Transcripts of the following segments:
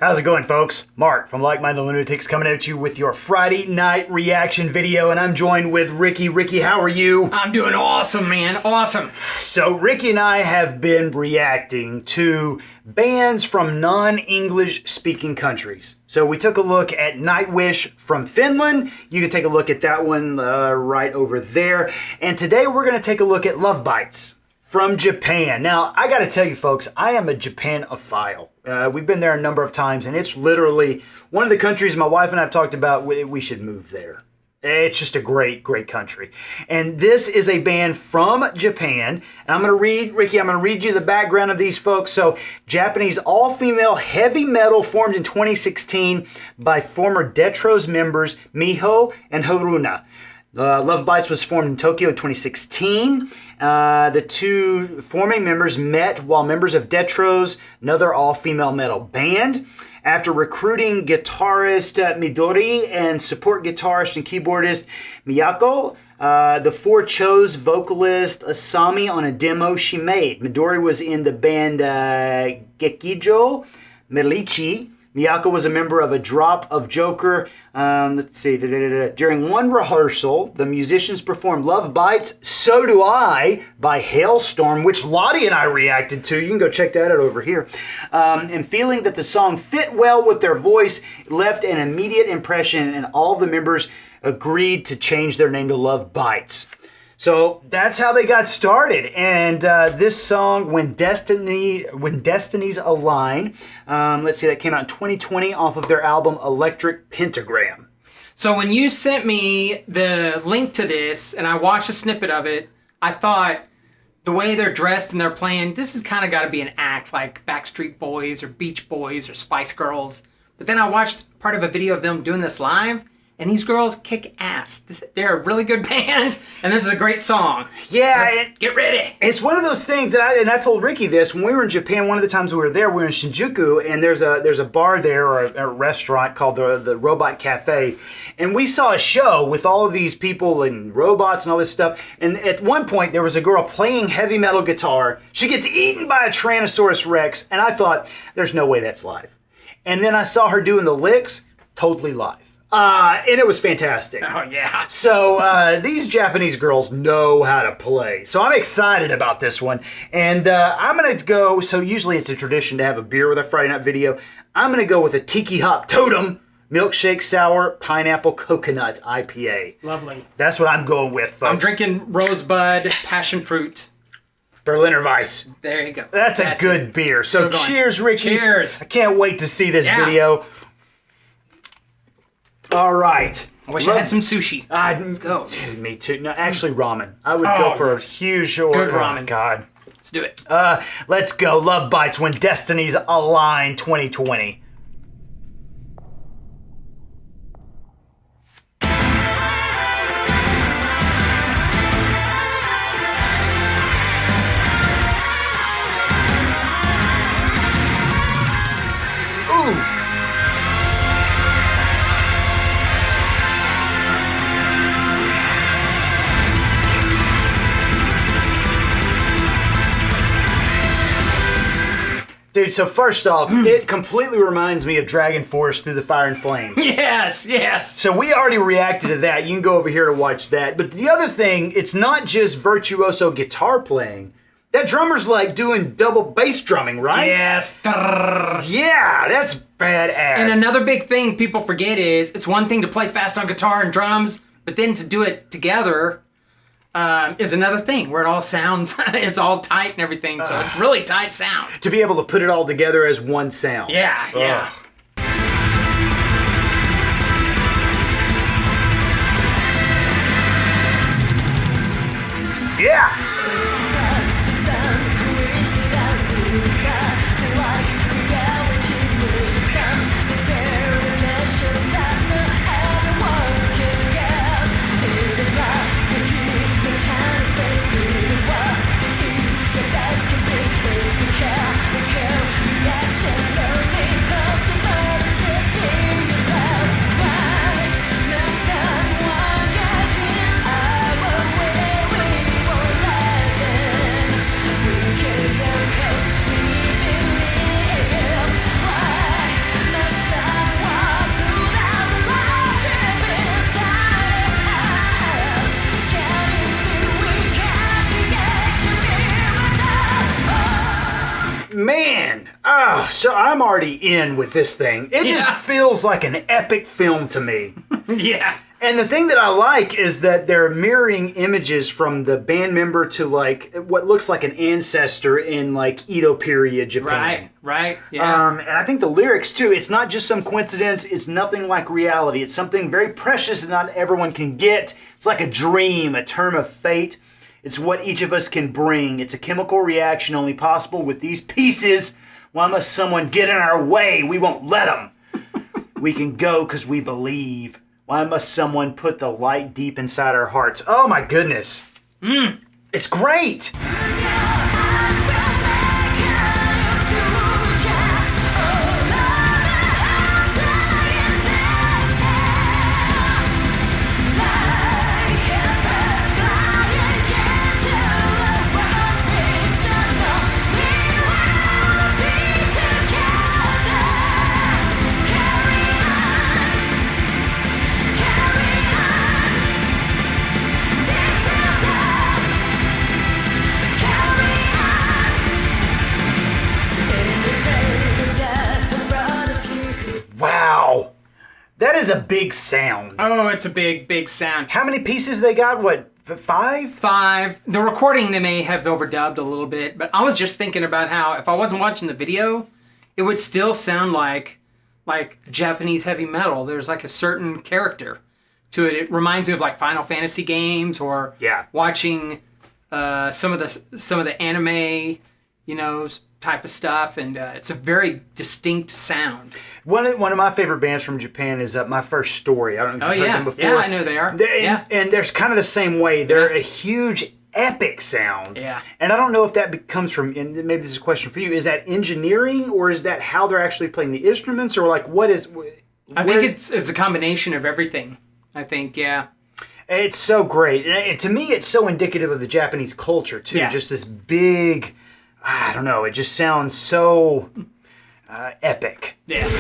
How's it going, folks? Mark from Like-Minded Lunatics coming at you with your Friday night reaction video, and I'm joined with Ricky. Ricky, how are you? I'm doing awesome, man. Awesome. So Ricky and I have been reacting to bands from non-English speaking countries. So we took a look at Nightwish from Finland. You can take a look at that one right over there. And today we're going to take a look at Lovebites from Japan. Now, I got to tell you, folks, I am a Japanophile. We've been there a number of times, and it's literally one of the countries my wife and I have talked about. We should move there. It's just a great, great country. And this is a band from Japan. And I'm going to read, Ricky, I'm going to read you the background of these folks. So, Japanese all-female heavy metal formed in 2016 by former Detros members Miho and Haruna. Lovebites was formed in Tokyo in 2016. The two forming members met while members of Detros, another all-female metal band. After recruiting guitarist Midori and support guitarist and keyboardist Miyako, the four chose vocalist Asami on a demo she made. Midori was in the band Gekijo Melichi. Miyako was a member of a drop of Joker. Let's see. During one rehearsal, the musicians performed Lovebites, So Do I by Hailstorm, which Lottie and I reacted to. You can go check that out over here. And feeling that the song fit well with their voice, left an immediate impression, and all the members agreed to change their name to Lovebites. So that's how they got started. And this song, When Destinies Align, let's see, that came out in 2020 off of their album Electric Pentagram. So when you sent me the link to this and I watched a snippet of it, I thought the way they're dressed and they're playing, this has kind of got to be an act like Backstreet Boys or Beach Boys or Spice Girls. But then I watched part of a video of them doing this live. And these girls kick ass. They're a really good band, and this is a great song. Yeah. Get ready. It's one of those things that I told Ricky this, when we were in Japan, one of the times we were there, we were in Shinjuku, and there's a bar there, or a restaurant called the Robot Cafe, and we saw a show with all of these people and robots and all this stuff, and at one point there was a girl playing heavy metal guitar. She gets eaten by a Tyrannosaurus Rex, and I thought, there's no way that's live. And then I saw her doing the licks, totally live. And it was fantastic. Oh, yeah. So these Japanese girls know how to play. So I'm excited about this one. And I'm going to go, so usually it's a tradition to have a beer with a Friday night video. I'm going to go with a Tiki Hop Totem Milkshake Sour Pineapple Coconut IPA. Lovely. That's what I'm going with, folks. I'm drinking Rosebud Passion Fruit. Berliner Weiss. There you go. That's a good beer. So cheers, Ricky. Cheers. I can't wait to see this video. All right. I wish I had some sushi. Let's go. Dude, me too. No, actually, ramen. I would go for a huge order. Good ramen. Oh, God. Let's do it. Let's go. Lovebites, When Destinies Align 2020. Ooh. Dude, so first off, it completely reminds me of Dragon Force Through the Fire and Flames. Yes, yes. So we already reacted to that. You can go over here to watch that. But the other thing, it's not just virtuoso guitar playing. That drummer's like doing double bass drumming, right? Yes. Yeah, that's badass. And another big thing people forget is, it's one thing to play fast on guitar and drums, but then to do it together is another thing where it all sounds, it's all tight and everything, so it's really tight sound. To be able to put it all together as one sound. Yeah, yeah. Yeah! Man, so I'm already in with this thing. It just feels like an epic film to me. Yeah. And the thing that I like is that they're mirroring images from the band member to like what looks like an ancestor in like Edo period Japan. Right, yeah. And I think the lyrics too, it's not just some coincidence, it's nothing like reality. It's something very precious that not everyone can get. It's like a dream, a term of fate. It's what each of us can bring. It's a chemical reaction only possible with these pieces. Why must someone get in our way? We won't let them. We can go because we believe. Why must someone put the light deep inside our hearts? Oh my goodness. It's great. Wow. That is a big sound. Oh, it's a big sound. How many pieces they got? What, 5? 5. The recording they may have overdubbed a little bit, but I was just thinking about how if I wasn't watching the video, it would still sound like Japanese heavy metal. There's like a certain character to it. It reminds me of like Final Fantasy games or watching some of the anime, type of stuff, and it's a very distinct sound. One of my favorite bands from Japan is My First Story. I don't know if you've heard them before. Yeah, I know they are. And there's kind of the same way. They're a huge epic sound. Yeah. And I don't know if that comes from, and maybe this is a question for you, is that engineering or is that how they're actually playing the instruments, or like what is... I think it's a combination of everything. I think, yeah. It's so great. And to me, it's so indicative of the Japanese culture, too. Yeah. Just this big... I don't know. It just sounds so epic. Yes.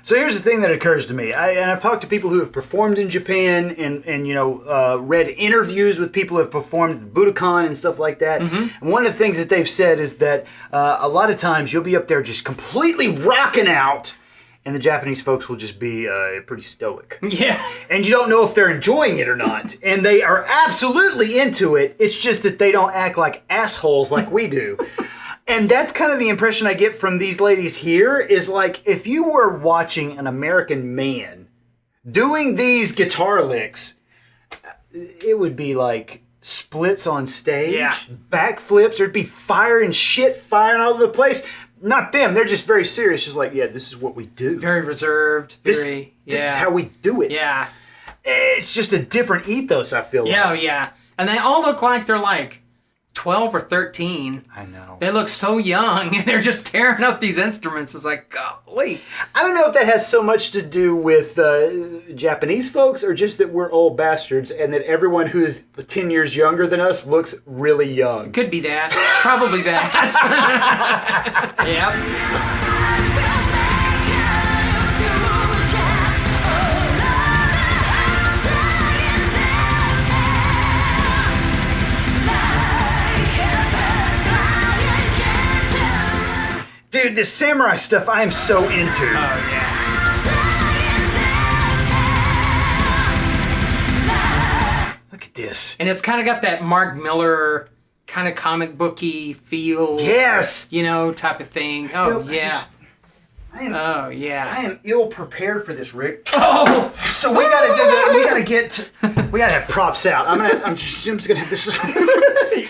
So here's the thing that occurs to me. I've talked to people who have performed in Japan and read interviews with people who have performed at the Budokan and stuff like that. Mm-hmm. And one of the things that they've said is that a lot of times you'll be up there just completely rocking out, and the Japanese folks will just be pretty stoic. Yeah. And you don't know if they're enjoying it or not. And they are absolutely into it. It's just that they don't act like assholes like we do. And that's kind of the impression I get from these ladies here, is like if you were watching an American man doing these guitar licks, it would be like splits on stage, backflips, there'd be fire and shit flying all over the place. Not them, they're just very serious, just like, yeah, this is what we do. Very reserved, This is how we do it. Yeah. It's just a different ethos, I feel like. Yeah, yeah. And they all look like they're like 12 or 13. I know. They look so young, and they're just tearing up these instruments. It's like, golly. I don't know if that has so much to do with Japanese folks, or just that we're old bastards, and that everyone who's 10 years younger than us looks really young. Could be that. It's probably that. Yep. Dude, this samurai stuff I am so into. Oh, yeah. Look at this. And it's kind of got that Mark Miller kind of comic booky feel. Yes. Type of thing. Oh, yeah. I am ill prepared for this, Rick. Oh! So we gotta do that. We gotta have props out. I'm just gonna have this.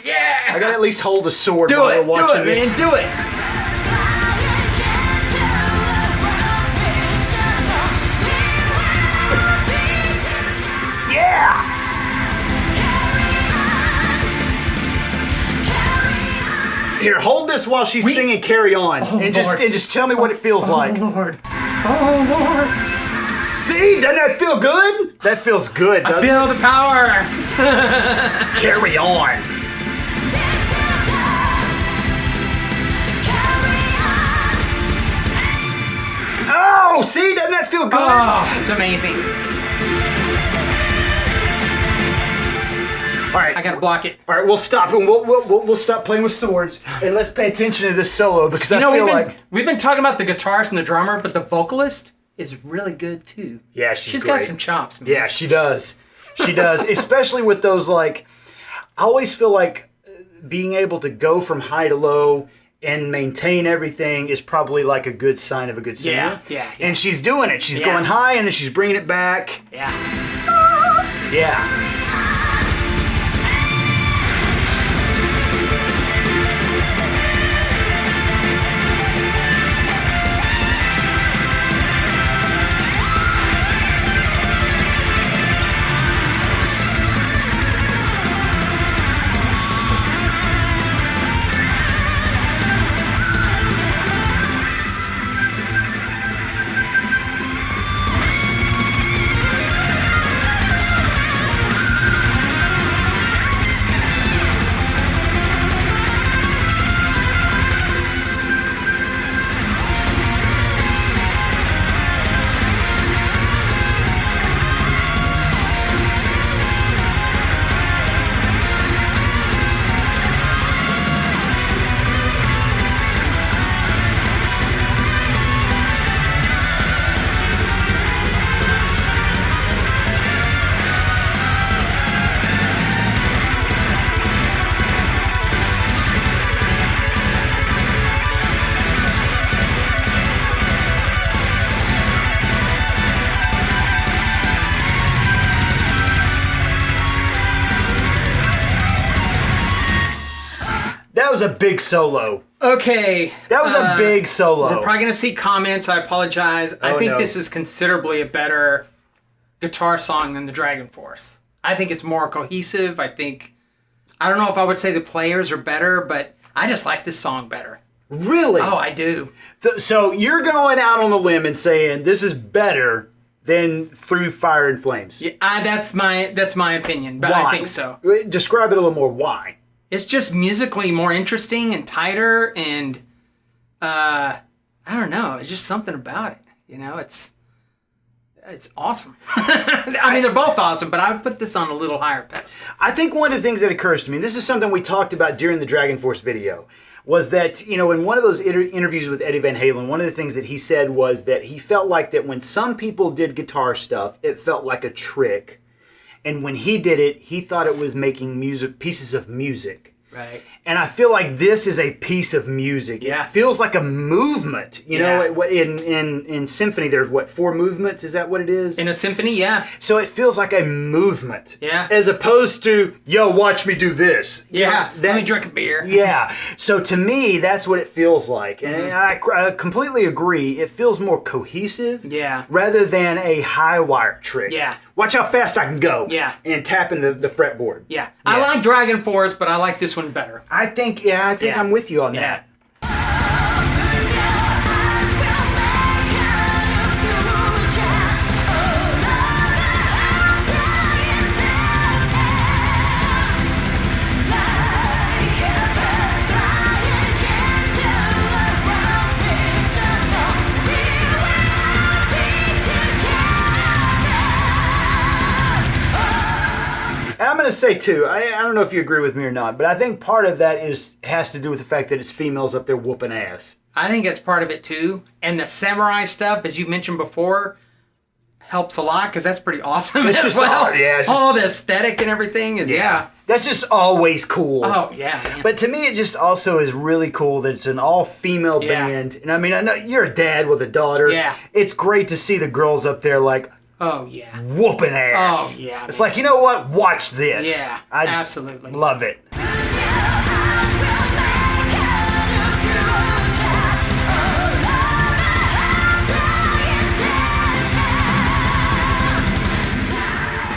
Yeah! I gotta at least hold a sword Do while it! we're watching Do it, this. man! Do it! here, hold this while she's singing "Carry On," and just tell me what it feels like. Oh Lord, oh Lord. See, doesn't that feel good? That feels good. I feel the power. Carry on. Oh, see, doesn't that feel good? Oh, it's amazing. All right, I gotta block it. All right, we'll stop and we'll stop playing with swords and let's pay attention to this solo because I feel we've been talking about the guitarist and the drummer, but the vocalist is really good too. Yeah, she's great. Got some chops, man. Yeah, she does. She does, especially with those I always feel like being able to go from high to low and maintain everything is probably like a good sign of a good singer. Yeah. And she's doing it. She's going high and then she's bringing it back. Yeah. Yeah. That was a big solo. Okay. That was a big solo. We're probably going to see comments. I apologize. I think this is considerably a better guitar song than the Dragon Force. I think it's more cohesive. I don't know if I would say the players are better, but I just like this song better. Really? Oh, I do. So you're going out on a limb and saying this is better than Through Fire and Flames? Yeah, that's my opinion, but Why? I think so. Describe it a little more. Why? It's just musically more interesting and tighter, and I don't know. It's just something about it. You know, it's awesome. I mean, they're both awesome, but I would put this on a little higher pedestal. I think one of the things that occurs to me, this is something we talked about during the Dragon Force video, was that, in one of those interviews with Eddie Van Halen, one of the things that he said was that he felt like that when some people did guitar stuff, it felt like a trick. And when he did it, he thought it was making pieces of music. Right. And I feel like this is a piece of music. Yeah. It feels like a movement. You know, in symphony, there's 4 movements? Is that what it is? In a symphony, yeah. So it feels like a movement. Yeah. As opposed to, yo, watch me do this. Yeah. Let me drink a beer. Yeah. So to me, that's what it feels like. And I completely agree. It feels more cohesive. Yeah. Rather than a high wire trick. Yeah. Watch how fast I can go. Yeah. And tapping the fretboard. Yeah. I like Dragon Force, but I like this one better. I think I'm with you on that. And I'm going to say, too, I don't know if you agree with me or not, but I think part of that has to do with the fact that it's females up there whooping ass. I think that's part of it, too. And the samurai stuff, as you mentioned before, helps a lot, because that's pretty awesome It's as just well. all the aesthetic and everything is, That's just always cool. Oh, yeah. Man. But to me, it just also is really cool that it's an all-female band. And I mean, I know you're a dad with a daughter. Yeah. It's great to see the girls up there, oh, yeah. whooping ass. Oh, yeah. It's like, you know what? Watch this. Yeah, I just absolutely. love it.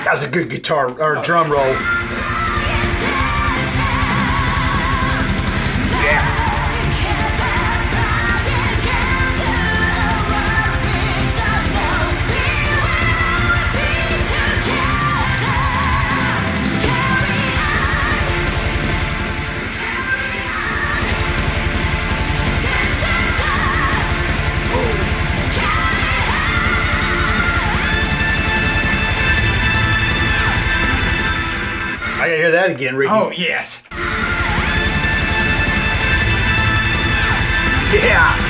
That was a good guitar or drum roll. Yeah. hear that again, Ricky. Oh, yes. Yeah.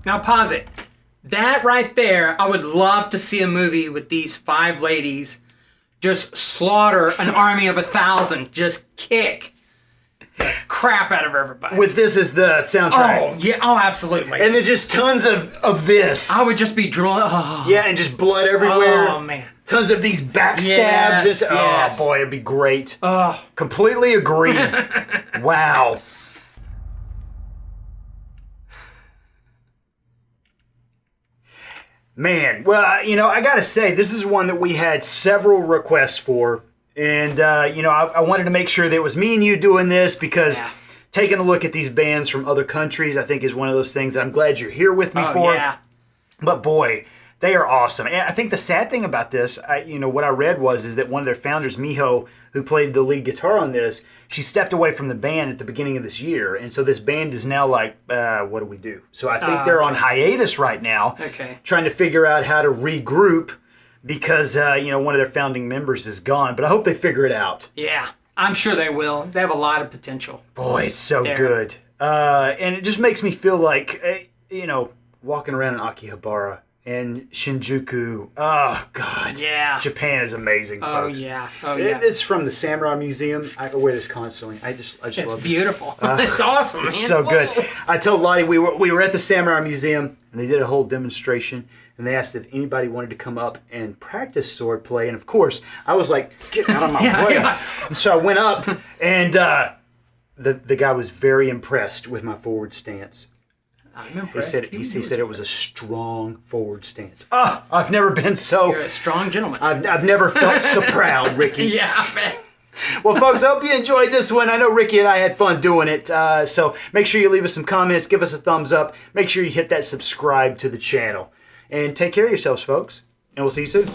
Now pause it. That right there, I would love to see a movie with these 5 ladies just slaughter an army of 1,000, just kick the crap out of everybody. With this as the soundtrack. Oh, yeah, oh, absolutely. And there's just tons of this. I would just be drooling. Oh, Yeah, and just blood everywhere. oh man. Tons of these backstabs. Yes, Just- yes. Oh boy, it'd be great. Oh, Completely agree. Wow. Man, well, I gotta say, this is one that we had several requests for. And, I wanted to make sure that it was me and you doing this because Yeah. taking a look at these bands from other countries, I think is one of those things that I'm glad you're here with me for. yeah. But boy, they are awesome. And I think the sad thing about this, what I read is that one of their founders, Miho, who played the lead guitar on this, she stepped away from the band at the beginning of this year. And so this band is now like, what do we do? So I think they're on hiatus right now, trying to figure out how to regroup because, one of their founding members is gone. But I hope they figure it out. Yeah, I'm sure they will. They have a lot of potential. Boy, it's so There. good. And it just makes me feel like, walking around in Akihabara and Shinjuku. Oh, God. Yeah. Japan is amazing, Oh, folks. yeah. Oh, yeah. It's from the Samurai Museum. I wear this constantly. I just It's love it. beautiful. It's awesome, man. It's so good. Whoa. I told Lottie we were at the Samurai Museum and they did a whole demonstration and they asked if anybody wanted to come up and practice swordplay. And of course, I was like, get out of my way. yeah. And so I went up and the guy was very impressed with my forward stance. I'm He impressed. said it was a strong forward stance. I've never been so. You're a strong gentleman. I've never felt so proud, Ricky. yeah, I bet. Well, folks, I hope you enjoyed this one. I know Ricky and I had fun doing it. So make sure you leave us some comments, give us a thumbs up. Make sure you hit that subscribe to the channel. And take care of yourselves, folks. And we'll see you soon.